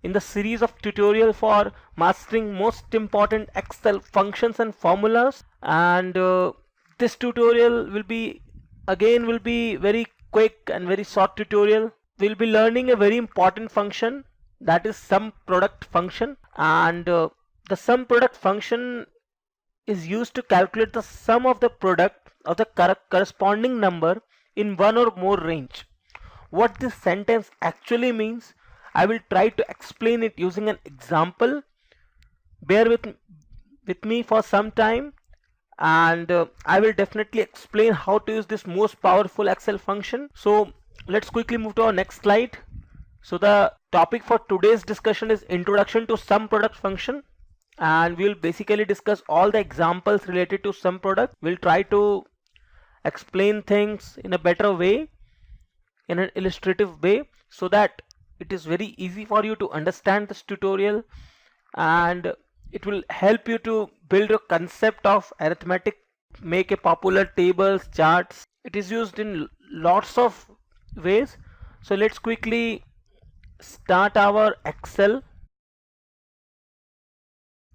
in the series of tutorial for mastering most important Excel functions and formulas. And this tutorial will be very quick and very short tutorial. We'll be learning a very important function, that is sum product function. And the sum product function is used to calculate the sum of the product of the corresponding number in one or more range. What this sentence actually means, I will try to explain it using an example. Bear with me for some time, and I will definitely explain how to use this most powerful Excel function. So let's quickly move to our next slide. So the topic for today's discussion is introduction to sum product function, and we'll basically discuss all the examples related to sum product. We'll try to explain things in a better way, in an illustrative way, so that it is very easy for you to understand this tutorial, and it will help you to build a concept of arithmetic, make a popular tables, charts. It is used in lots of ways. So let's quickly start our Excel.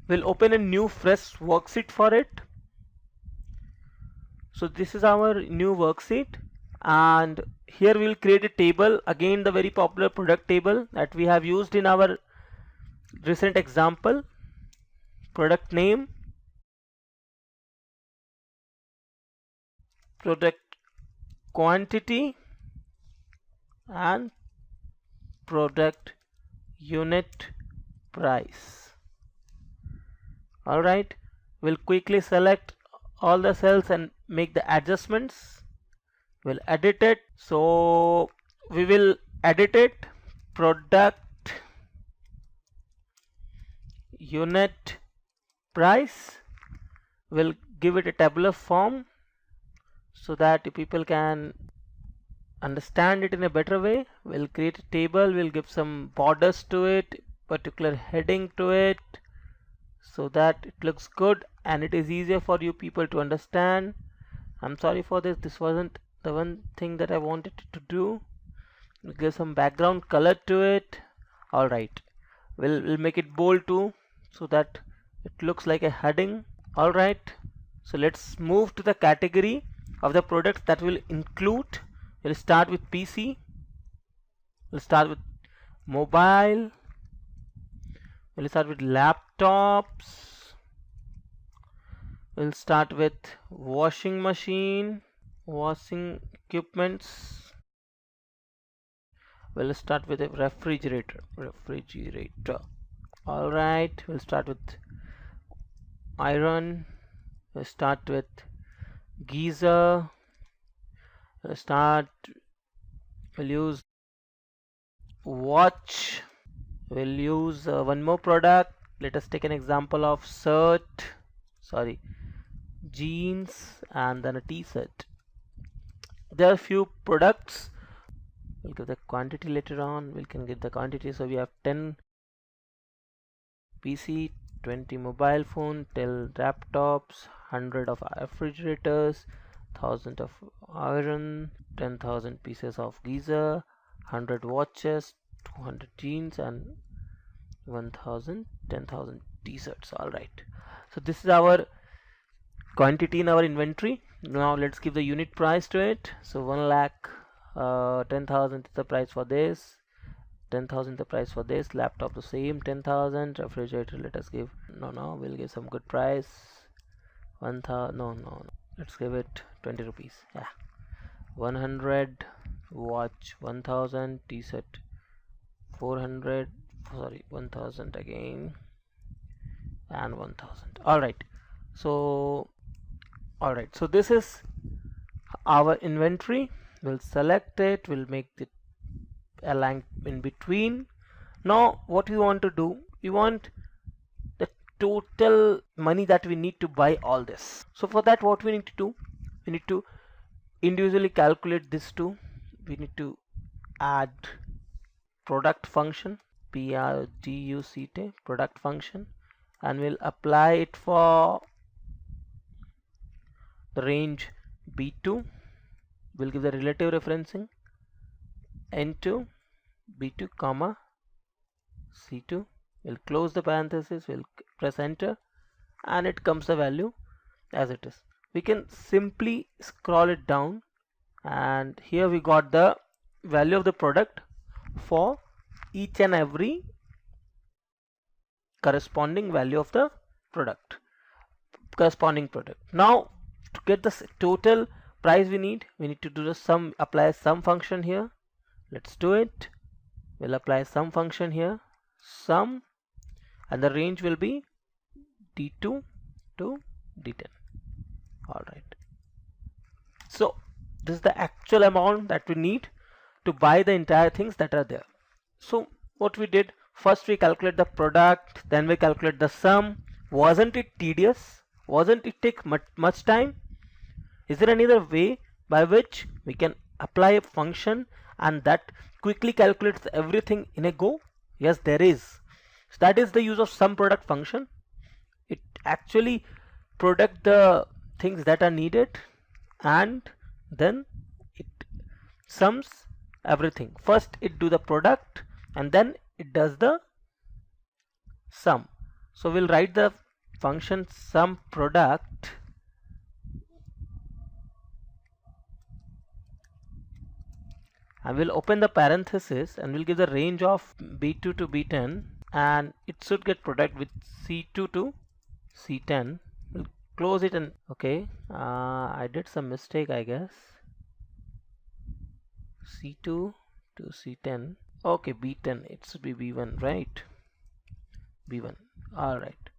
We'll open a new fresh worksheet for it. So this is our new worksheet, and here we'll create a table, again the very popular product table that we have used in our recent example. Product name, product quantity, and product unit price. Alright, we'll quickly select all the cells and make the adjustments. We'll edit it. So we will edit it, product unit price. We'll give it a tabular form so that people can understand it in a better way. We'll create a table, we'll give some borders to it, particular heading to it, so that it looks good and it is easier for you people to understand. I'm sorry for this, this wasn't the one thing that I wanted to do. We'll give some background color to it. Alright, we'll make it bold too, so that it looks like a heading. Alright, so let's move to the category of the products that will include. We'll start with PC, we'll start with mobile, we'll start with laptops, we'll start with washing machine, washing equipments, we'll start with a refrigerator. Alright, we'll start with iron, we'll start with geyser, we'll use watch, we'll use one more product. Let us take an example of jeans, and then a t-shirt. There are few products. We'll give the quantity later on. We can get the quantity. So we have 10 PC, 20 mobile phone, 10 laptops, 100 of refrigerators, 1000 of iron, 10,000 pieces of geyser, 100 watches, 200 jeans, and 10,000 t-shirts. Alright, so this is our quantity in our inventory. Now let's give the unit price to it. So 1 lakh 10,000 is the price for this, 10,000 the price for this. Laptop the same, 10,000. Refrigerator, let us give, we'll give some good price, 1,000. No, let's give it 20 rupees. Yeah, 100. Watch 1,000. T-shirt 400. 1,000 again, and 1,000. Alright, so this is our inventory. We'll select it, we'll make it a line in between. Now what we want to do, we want the total money that we need to buy all this. So for that, what we need to do, we need to individually calculate this too. We need to add product function, product function, and we'll apply it for the range B2. We'll give the relative referencing N2 B2 comma C2. We'll close the parenthesis, we'll press enter, and it comes the value as it is. We can simply scroll it down, and here we got the value of the product for each and every corresponding value of the corresponding product. Now to get the total price we need to do the sum, apply a sum function here. Let's do it. We'll apply some function here, sum, and the range will be D2 to D10. Alright, so this is the actual amount that we need to buy the entire things that are there. So what we did, first we calculate the product, then we calculate the sum. Wasn't it tedious? Wasn't it take much time? Is there any other way by which we can apply a function and that quickly calculates everything in a go? Yes, there is. So that is the use of sum product function. It actually product the things that are needed, and then it sums everything. First it do the product, and then it does the sum. So we'll write the function sum product, and we'll open the parenthesis, and we'll give the range of B2 to B10, and it should get product with C2 to C10. We'll close it, and okay, I did some mistake, I guess. C2 to C10. Okay, B10, it should be B1, right? B1. Alright,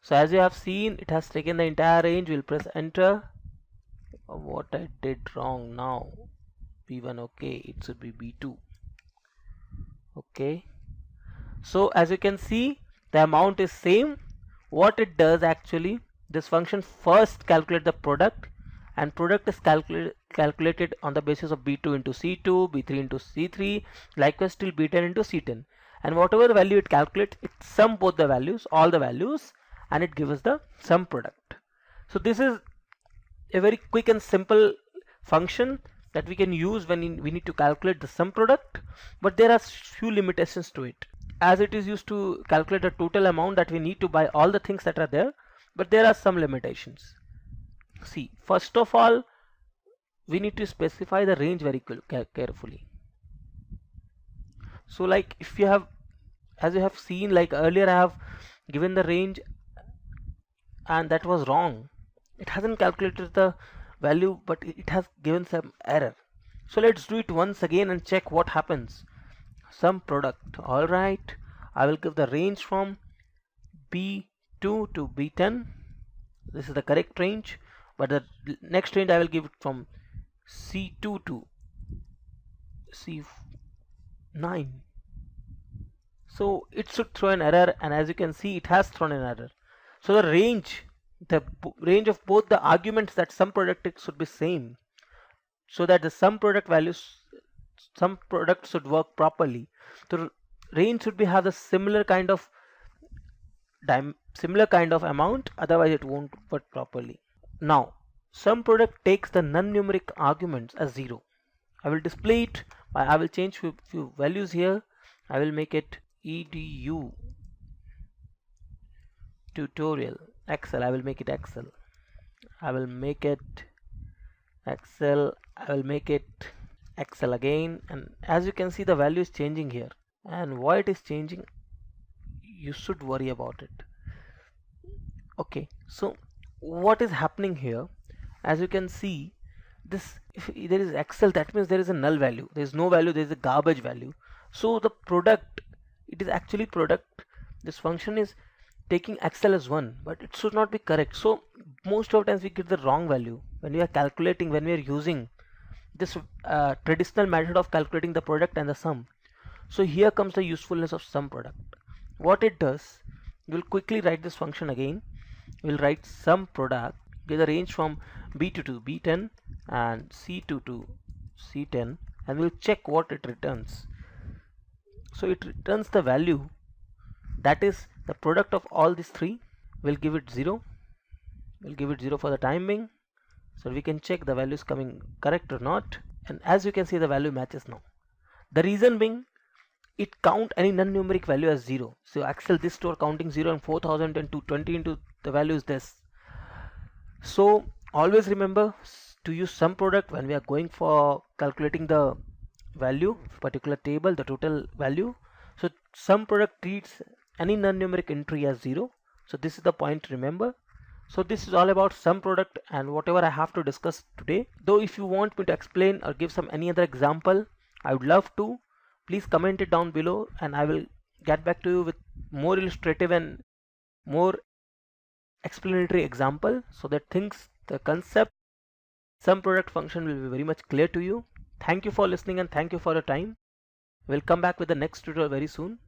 so as you have seen, it has taken the entire range. We'll press enter. What I did wrong now, B1, okay, it should be B2. Okay, so as you can see, the amount is same. What it does actually, this function first calculate the product, and product is calculated on the basis of B2 into C2, B3 into C3, likewise till B10 into C10, and whatever the value it calculates, it sum both the values, all the values, and it gives us the sum product. So this is a very quick and simple function that we can use when we need to calculate the sum product, but there are few limitations to it, as it is used to calculate the total amount that we need to buy all the things that are there, but there are some limitations. See, first of all, we need to specify the range very carefully. So like if you have, as you have seen, like earlier I have given the range and that was wrong. It hasn't calculated the value, but it has given some error. So let's do it once again and check what happens. Sum product. Alright, I will give the range from B2 to B10. This is the correct range, but the next range I will give it from C2 to C9. So it should throw an error, and as you can see, it has thrown an error. So the range of both the arguments that sum product should be same, so that the sum product should work properly. The range should have the similar kind of amount, otherwise it won't work properly. Now sum product takes the non-numeric arguments as 0. I will display it. I will change few values here. I will make it edu tutorial Excel. I will make it Excel. I will make it Excel. I will make it Excel again, and as you can see, the value is changing here, and why it is changing, you should worry about it. Okay, so what is happening here, as you can see, this, if there is Excel, that means there is a null value, there is no value, there is a garbage value. So the product, it is actually product, this function is taking Excel as 1, but it should not be correct. So most of the times we get the wrong value when we are calculating, when we are using this traditional method of calculating the product and the sum. So here comes the usefulness of sum product. What it does, we will quickly write this function again. We will write sum product, give the range from B2 to B10 and C2 to C10, and we will check what it returns. So it returns the value, that is the product of all these three. We'll give it 0. We'll give it 0 for the time being, so we can check the value is coming correct or not. And as you can see, the value matches now. The reason being, it count any non-numeric value as 0. So Excel this store counting 0 and 4000 and 220 into the value is this. So always remember to use sum product when we are going for calculating the value particular table, the total value. So sum product treats any non-numeric entry as 0. So this is the point to remember. So this is all about sum product and whatever I have to discuss today. Though if you want me to explain or give some any other example, I would love to. Please comment it down below and I will get back to you with more illustrative and more explanatory example, so that the concept sum product function will be very much clear to you. Thank you for listening and thank you for your time. We'll come back with the next tutorial very soon.